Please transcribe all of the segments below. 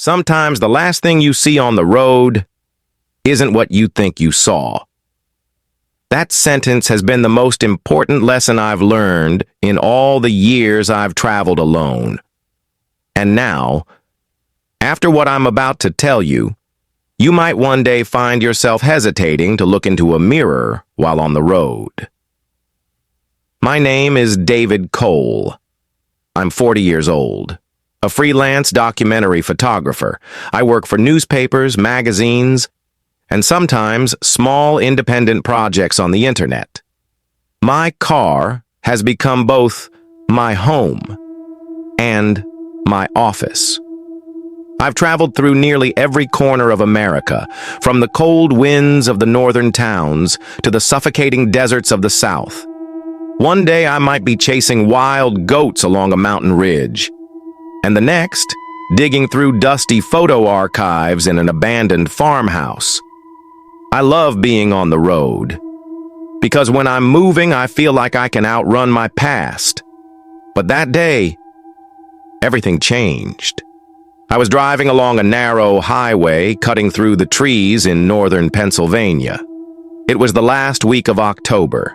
Sometimes the last thing you see on the road isn't what you think you saw. That sentence has been the most important lesson I've learned in all the years I've traveled alone. And now, after what I'm about to tell you, you might one day find yourself hesitating to look into a mirror while on the road. My name is David Cole. I'm 40 years old, a freelance documentary photographer. I work for newspapers, magazines, and sometimes small independent projects on the internet. My car has become both my home and my office. I've traveled through nearly every corner of America, from the cold winds of the northern towns to the suffocating deserts of the south. One day I might be chasing wild goats along a mountain ridge, and the next, digging through dusty photo archives in an abandoned farmhouse. I love being on the road, because when I'm moving, I feel like I can outrun my past. But that day, everything changed. I was driving along a narrow highway, cutting through the trees in northern Pennsylvania. It was the last week of October.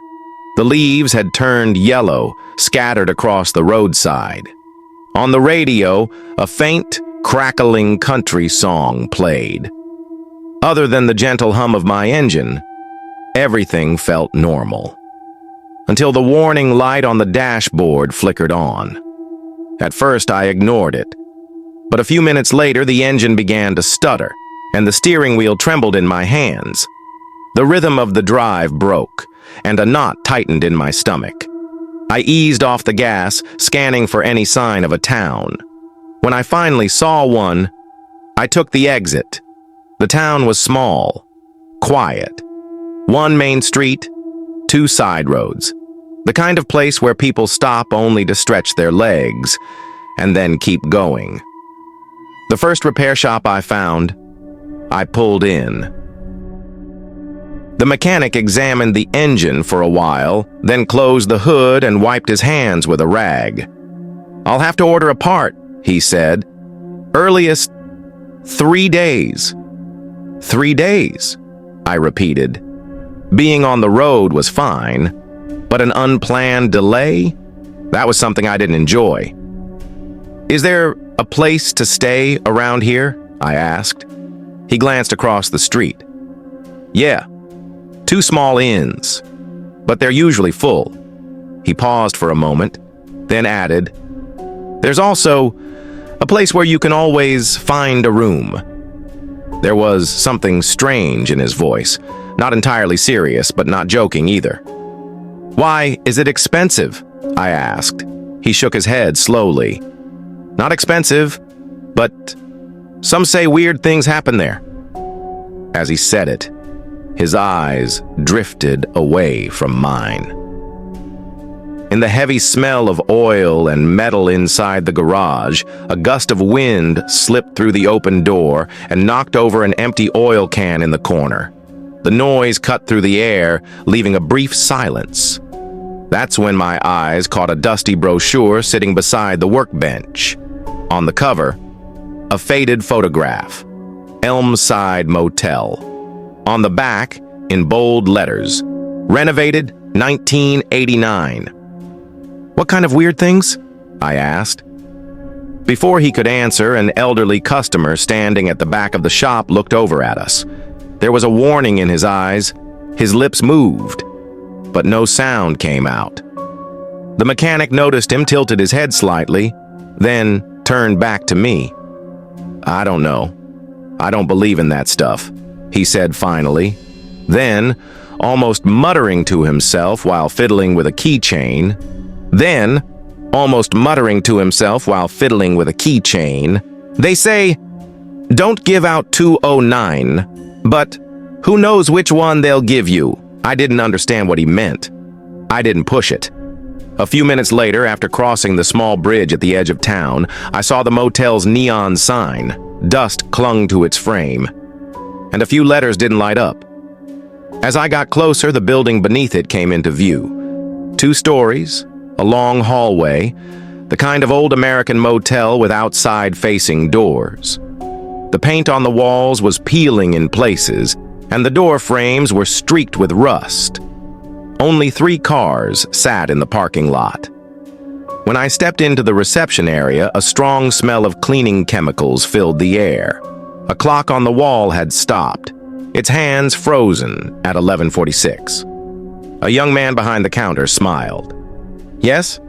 The leaves had turned yellow, scattered across the roadside. On the radio, a faint, crackling country song played. Other than the gentle hum of my engine, everything felt normal. Until the warning light on the dashboard flickered on. At first, I ignored it. But a few minutes later, the engine began to stutter, and the steering wheel trembled in my hands. The rhythm of the drive broke, and a knot tightened in my stomach. I eased off the gas, scanning for any sign of a town. When I finally saw one, I took the exit. The town was small, quiet. One main street, two side roads. The kind of place where people stop only to stretch their legs, and then keep going. The first repair shop I found, I pulled in. The mechanic examined the engine for a while, then closed the hood and wiped his hands with a rag. "I'll have to order a part," he said. "Earliest 3 days." 3 days, I repeated. Being on the road was fine, but an unplanned delay? That was something I didn't enjoy. "Is there a place to stay around here?" I asked. He glanced across the street. "Yeah, 2 small inns, but they're usually full." He paused for a moment, then added, "There's also a place where you can always find a room." There was something strange in his voice, not entirely serious, but not joking either. "Why, is it expensive?" I asked. He shook his head slowly. "Not expensive, but some say weird things happen there." As he said it, his eyes drifted away from mine. In the heavy smell of oil and metal inside the garage, a gust of wind slipped through the open door and knocked over an empty oil can in the corner. The noise cut through the air, leaving a brief silence. That's when my eyes caught a dusty brochure sitting beside the workbench. On the cover, a faded photograph, Elmside Motel. On the back, in bold letters, renovated 1989. "What kind of weird things?" I asked. Before he could answer, an elderly customer standing at the back of the shop looked over at us. There was a warning in his eyes. His lips moved, but no sound came out. The mechanic noticed him, tilted his head slightly, then turned back to me. "I don't know. I don't believe in that stuff," he said finally. Then, almost muttering to himself while fiddling with a keychain, "They say, don't give out 209, but who knows which one they'll give you." I didn't understand what he meant. I didn't push it. A few minutes later, after crossing the small bridge at the edge of town, I saw the motel's neon sign. Dust clung to its frame, and a few letters didn't light up. As I got closer, the building beneath it came into view. 2 stories, a long hallway, the kind of old American motel with outside-facing doors. The paint on the walls was peeling in places, and the door frames were streaked with rust. Only 3 cars sat in the parking lot. When I stepped into the reception area, a strong smell of cleaning chemicals filled the air. A clock on the wall had stopped, its hands frozen at 11:46. A young man behind the counter smiled. "Yes?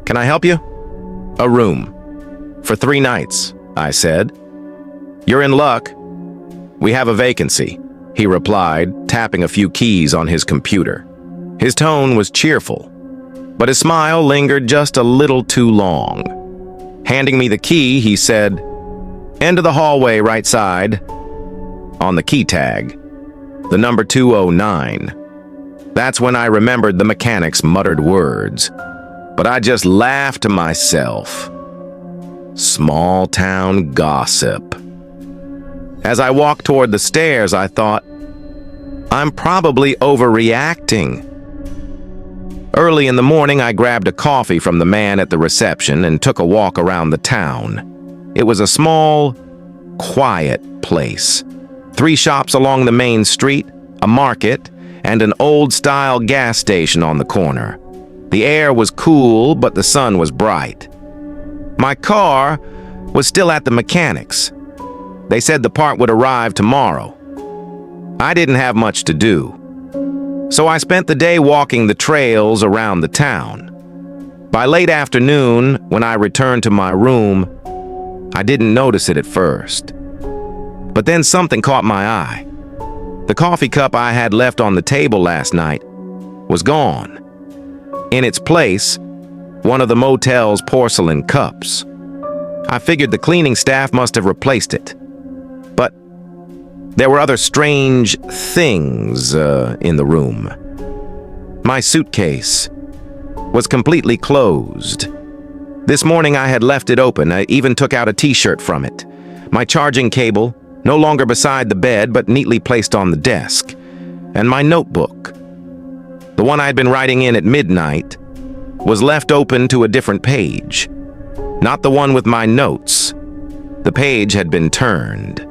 Can I help you?" "A room. For 3 nights," I said. "You're in luck. We have a vacancy," he replied, tapping a few keys on his computer. His tone was cheerful, but his smile lingered just a little too long. Handing me the key, he said, "End of the hallway, right side." On the key tag, the number 209. That's when I remembered the mechanic's muttered words, but I just laughed to myself. Small town gossip. As I walked toward the stairs, I thought, I'm probably overreacting. Early in the morning, I grabbed a coffee from the man at the reception and took a walk around the town. It was a small, quiet place. 3 shops along the main street, a market, and an old-style gas station on the corner. The air was cool, but the sun was bright. My car was still at the mechanic's. They said the part would arrive tomorrow. I didn't have much to do, so I spent the day walking the trails around the town. By late afternoon, when I returned to my room, I didn't notice it at first. But then something caught my eye. The coffee cup I had left on the table last night was gone. In its place, one of the motel's porcelain cups. I figured the cleaning staff must have replaced it. But there were other strange things in the room. My suitcase was completely closed. This morning I had left it open. I even took out a t-shirt from it. My charging cable, no longer beside the bed but neatly placed on the desk. And my notebook, the one I'd been writing in at midnight, was left open to a different page. Not the one with my notes. The page had been turned.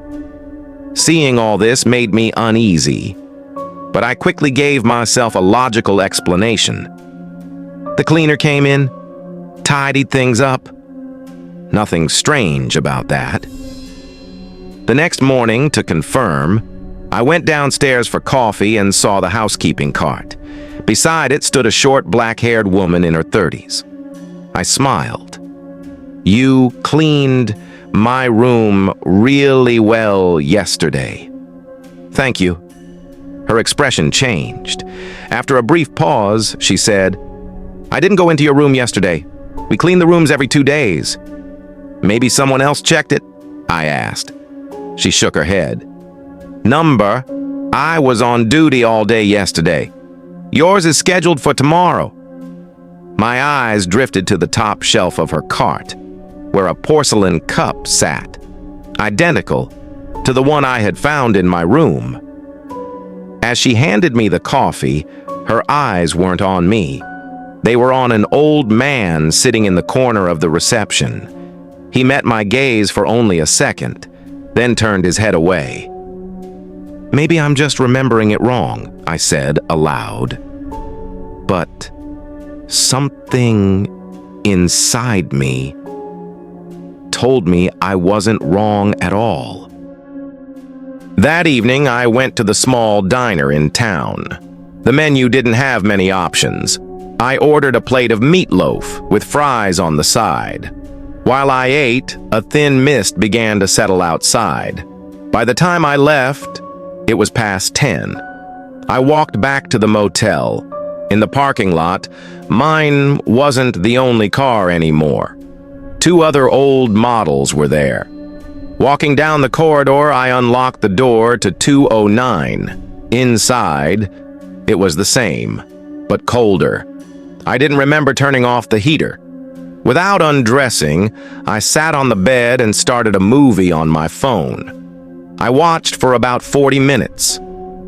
Seeing all this made me uneasy, but I quickly gave myself a logical explanation. The cleaner came in, tidied things up. Nothing strange about that. The next morning, to confirm, I went downstairs for coffee and saw the housekeeping cart. Beside it stood a short, black-haired woman in her 30s. I smiled. "You cleaned my room really well yesterday." "Thank you." Her expression changed. After a brief pause, she said, "I didn't go into your room yesterday. We clean the rooms every 2 days." "Maybe someone else checked it?" I asked. She shook her head. "Number, I was on duty all day yesterday. Yours is scheduled for tomorrow." My eyes drifted to the top shelf of her cart, where a porcelain cup sat, identical to the one I had found in my room. As she handed me the coffee, her eyes weren't on me. They were on an old man sitting in the corner of the reception. He met my gaze for only a second, then turned his head away. "Maybe I'm just remembering it wrong," I said aloud. But something inside me told me I wasn't wrong at all. That evening, I went to the small diner in town. The menu didn't have many options. I ordered a plate of meatloaf with fries on the side. While I ate, a thin mist began to settle outside. By the time I left, it was past 10. I walked back to the motel. In the parking lot, mine wasn't the only car anymore. 2 other old models were there. Walking down the corridor, I unlocked the door to 209. Inside, it was the same, but colder. I didn't remember turning off the heater. Without undressing, I sat on the bed and started a movie on my phone. I watched for about 40 minutes.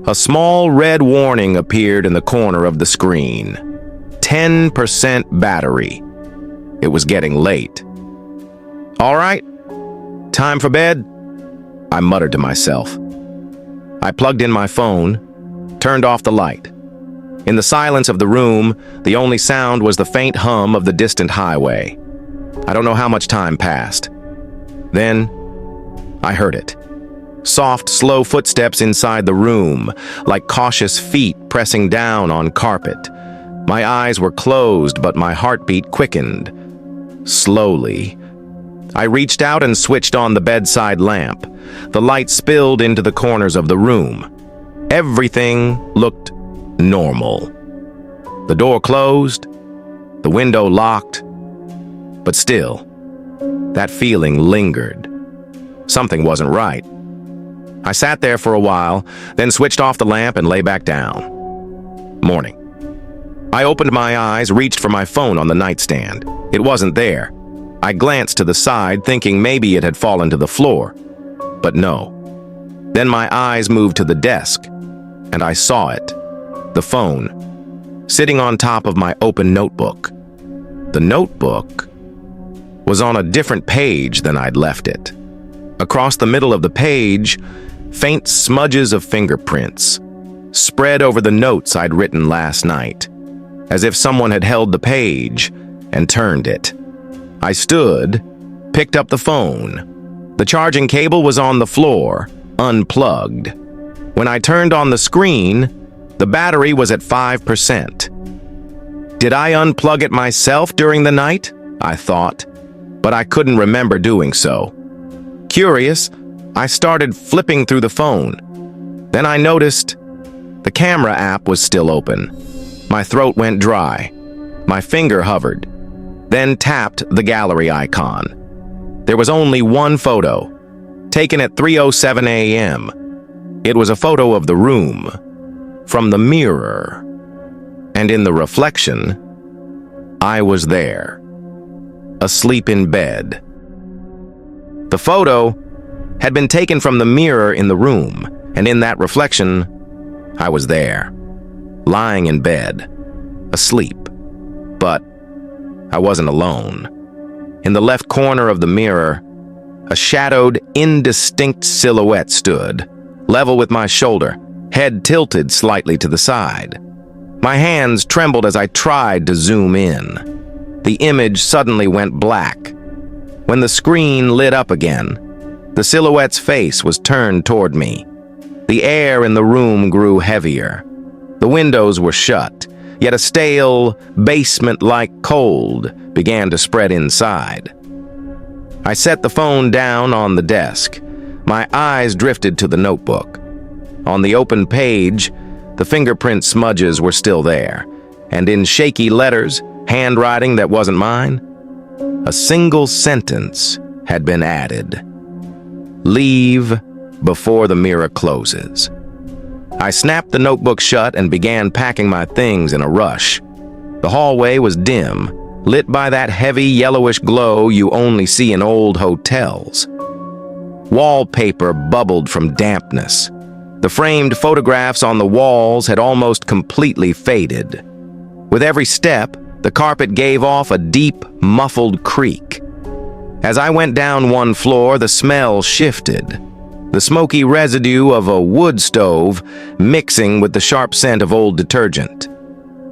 A small red warning appeared in the corner of the screen. 10% battery. It was getting late. "All right, time for bed?" I muttered to myself. I plugged in my phone, turned off the light. In the silence of the room, the only sound was the faint hum of the distant highway. I don't know how much time passed. Then, I heard it. Soft, slow footsteps inside the room, like cautious feet pressing down on carpet. My eyes were closed, but my heartbeat quickened. Slowly. I reached out and switched on the bedside lamp. The light spilled into the corners of the room. Everything looked normal. The door closed, the window locked, but still, that feeling lingered. Something wasn't right. I sat there for a while, then switched off the lamp and lay back down. Morning. I opened my eyes, reached for my phone on the nightstand. It wasn't there. I glanced to the side, thinking maybe it had fallen to the floor. But no. Then my eyes moved to the desk, and I saw it. The phone, sitting on top of my open notebook. The notebook was on a different page than I'd left it. Across the middle of the page, faint smudges of fingerprints spread over the notes I'd written last night, as if someone had held the page and turned it. I stood, picked up the phone. The charging cable was on the floor, unplugged. When I turned on the screen, the battery was at 5%. Did I unplug it myself during the night? I thought, but I couldn't remember doing so. Curious, I started flipping through the phone. Then I noticed the camera app was still open. My throat went dry. My finger hovered, then tapped the gallery icon. There was only one photo, taken at 3:07 a.m. It was a photo of the room, from the mirror. And in the reflection, I was there, asleep in bed. The photo had been taken from the mirror in the room, and in that reflection, I was there, lying in bed, asleep. But I wasn't alone. In the left corner of the mirror, a shadowed, indistinct silhouette stood, level with my shoulder, head tilted slightly to the side. My hands trembled as I tried to zoom in. The image suddenly went black. When the screen lit up again, the silhouette's face was turned toward me. The air in the room grew heavier. The windows were shut, yet a stale, basement-like cold began to spread inside. I set the phone down on the desk. My eyes drifted to the notebook. On the open page, the fingerprint smudges were still there, and in shaky letters, handwriting that wasn't mine, a single sentence had been added. Leave before the mirror closes. I snapped the notebook shut and began packing my things in a rush. The hallway was dim, lit by that heavy yellowish glow you only see in old hotels. Wallpaper bubbled from dampness. The framed photographs on the walls had almost completely faded. With every step, the carpet gave off a deep, muffled creak. As I went down one floor, the smell shifted. The smoky residue of a wood stove mixing with the sharp scent of old detergent.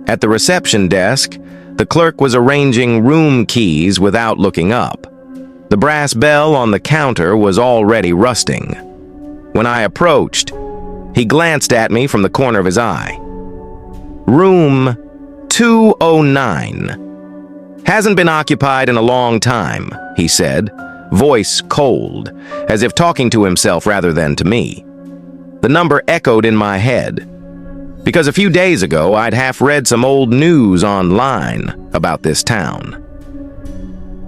At the reception desk, the clerk was arranging room keys without looking up. The brass bell on the counter was already rusting. When I approached, he glanced at me from the corner of his eye. Room 209. Hasn't been occupied in a long time, he said, voice cold, as if talking to himself rather than to me. The number echoed in my head, because a few days ago I'd half read some old news online about this town.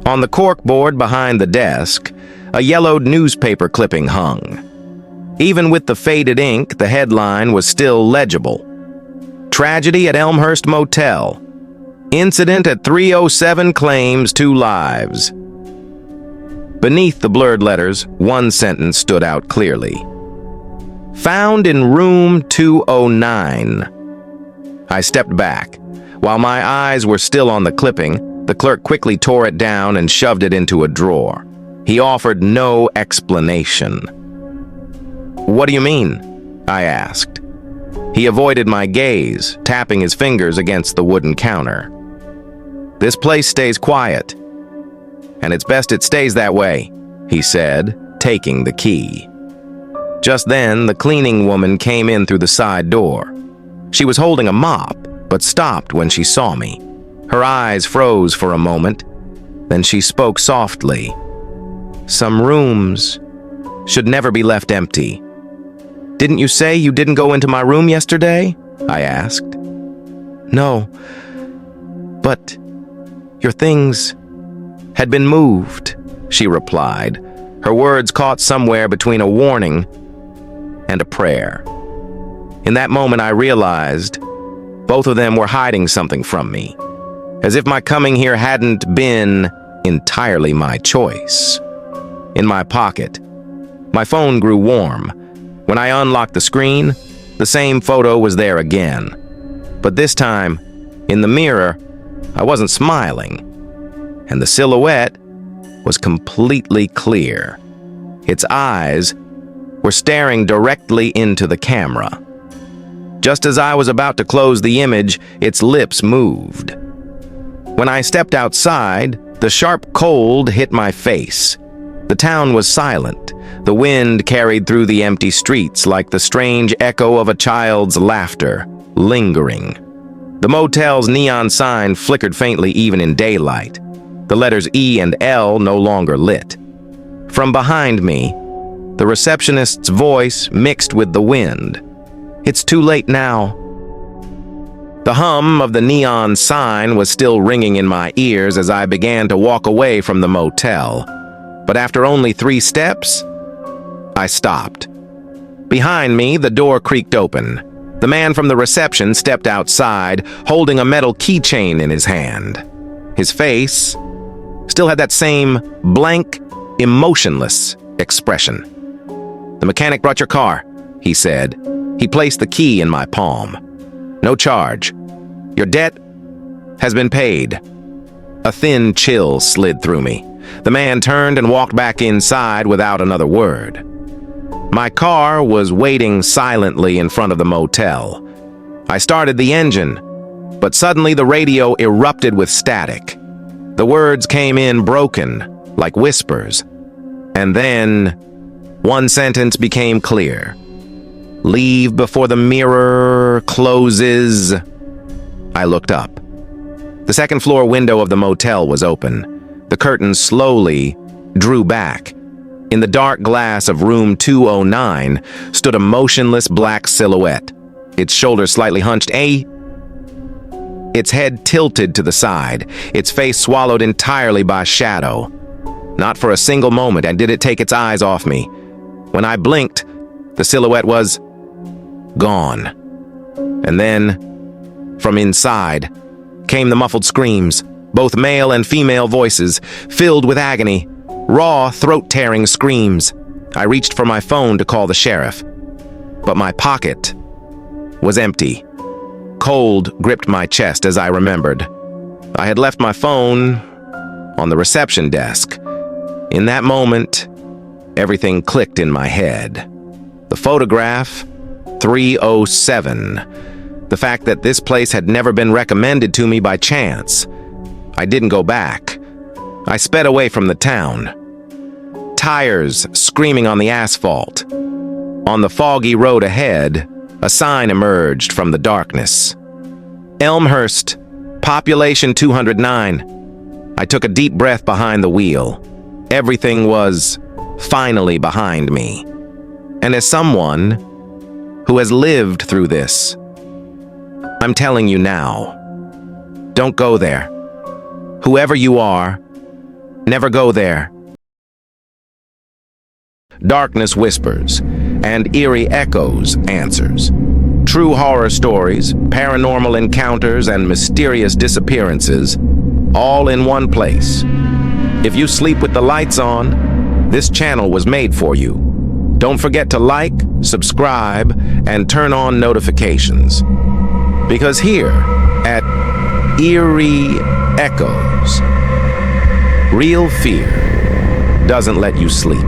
On the corkboard behind the desk, a yellowed newspaper clipping hung. Even with the faded ink, the headline was still legible. Tragedy at Elmside Motel. Incident at 3:07 claims 2 lives. Beneath the blurred letters, one sentence stood out clearly. Found in room 209. I stepped back. While my eyes were still on the clipping, the clerk quickly tore it down and shoved it into a drawer. He offered no explanation. "What do you mean?" I asked. He avoided my gaze, tapping his fingers against the wooden counter. "This place stays quiet, and it's best it stays that way," he said, taking the key. Just then, the cleaning woman came in through the side door. She was holding a mop, but stopped when she saw me. Her eyes froze for a moment, then she spoke softly. "Some rooms should never be left empty." "Didn't you say you didn't go into my room yesterday?" I asked. "No, but your things had been moved," she replied, her words caught somewhere between a warning and a prayer. In that moment, I realized both of them were hiding something from me, as if my coming here hadn't been entirely my choice. In my pocket, my phone grew warm. When I unlocked the screen, the same photo was there again. But this time, in the mirror, I wasn't smiling, and the silhouette was completely clear. Its eyes were staring directly into the camera. Just as I was about to close the image, its lips moved. When I stepped outside, the sharp cold hit my face. The town was silent. The wind carried through the empty streets like the strange echo of a child's laughter, lingering. The motel's neon sign flickered faintly even in daylight. The letters E and L no longer lit. From behind me, the receptionist's voice mixed with the wind. "It's too late now." The hum of the neon sign was still ringing in my ears as I began to walk away from the motel. But after only 3 steps, I stopped. Behind me, the door creaked open. The man from the reception stepped outside, holding a metal keychain in his hand. His face still had that same blank, emotionless expression. "The mechanic brought your car," he said. He placed the key in my palm. "No charge. Your debt has been paid." A thin chill slid through me. The man turned and walked back inside without another word. My car was waiting silently in front of the motel. I started the engine, but suddenly the radio erupted with static. The words came in broken, like whispers. And then, one sentence became clear. "Leave before the mirror closes." I looked up. The second-floor window of the motel was open. The curtains slowly drew back. In the dark glass of room 209 stood a motionless black silhouette, its shoulders slightly hunched, its head tilted to the side, its face swallowed entirely by shadow. Not for a single moment did it take its eyes off me. When I blinked, the silhouette was gone. And then, from inside, came the muffled screams, both male and female voices, filled with agony, raw, throat-tearing screams. I reached for my phone to call the sheriff, but my pocket was empty. Cold gripped my chest as I remembered. I had left my phone on the reception desk. In that moment, everything clicked in my head. The photograph, 307. The fact that this place had never been recommended to me by chance. I didn't go back. I sped away from the town. Tires screaming on the asphalt. On the foggy road ahead, a sign emerged from the darkness. Elmhurst, population 209. I took a deep breath behind the wheel. Everything was finally behind me. And as someone who has lived through this, I'm telling you now, don't go there. Whoever you are, never go there. Darkness whispers, and eerie echoes answers. True horror stories, paranormal encounters, and mysterious disappearances, all in one place. If you sleep with the lights on, this channel was made for you. Don't forget to like, subscribe, and turn on notifications. Because here, at Eerie Echoes, real fear doesn't let you sleep.